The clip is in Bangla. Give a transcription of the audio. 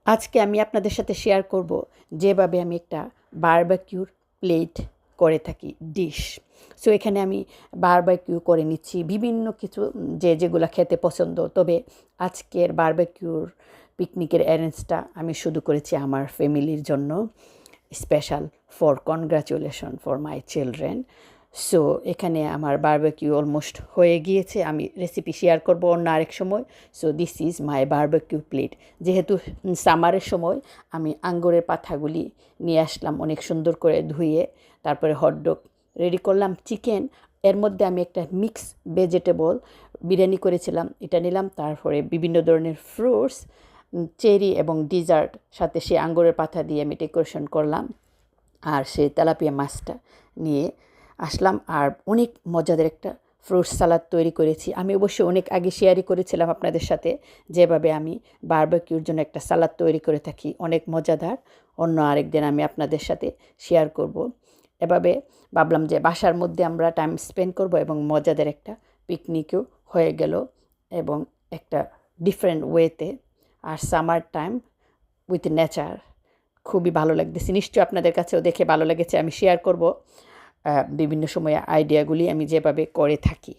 আজকে আমি আপনাদের সাথে শেয়ার করব যেভাবে আমি একটা বারবিকিউর প্লেট করে থাকি ডিশ। সো এখানে আমি বারবিকিউ করে নিচ্ছি বিভিন্ন কিছু যেগুলো খেতে পছন্দ। তবে আজকের বারবিকিউর পিকনিকের অ্যারেঞ্জটা আমি শুধু করেছি আমার ফ্যামিলির জন্য, special for congratulation for my children. So এখানে আমার বারবিকিউ অলমোস্ট হয়ে গিয়েছে, আমি রেসিপি শেয়ার করব অন্য আরেক সময়। So this is my barbecue plate. যেহেতু সামারের সময় আমি আঙ্গুরের পাতাগুলি নিয়ে আসলাম অনেক সুন্দর করে ধুয়ে, তারপরে হটডগ রেডি করলাম, চিকেন, এর মধ্যে আমি একটা মিক্স ভেজিটেবল বিরিয়ানি করেছিলাম, এটা নিলাম, তারপরে বিভিন্ন ধরনের ফ্রুটস, চেরি এবং ডিজার্ট, সাথে সে আঙ্গুরের পাতা দিয়ে আমি ডেকোরেশন করলাম, আর সেই তেলাপিয়া মাছটা নিয়ে আসলাম। আর অনেক মজাদার একটা ফ্রুট সালাদ তৈরি করেছি। আমি অবশ্যই অনেক আগে শেয়ারই করেছিলাম আপনাদের সাথে যেভাবে আমি বারবিকিউর জন্য একটা সালাদ তৈরি করে থাকি, অনেক মজাদার। অন্য আরেকদিন আমি আপনাদের সাথে শেয়ার করব। এভাবে ভাবলাম যে বাসার মধ্যে আমরা টাইম স্পেন্ড করব এবং মজাদার একটা পিকনিকও হয়ে গেল এবং একটা ডিফারেন্ট ওয়েতে। আর সামার টাইম উইথ নেচার খুবই ভালো লাগতেছে। নিশ্চয়ই আপনাদের কাছেও দেখে ভালো লেগেছে। আমি শেয়ার করব বিভিন্ন সময়ে আইডিয়াগুলি আমি যেভাবে করে থাকি।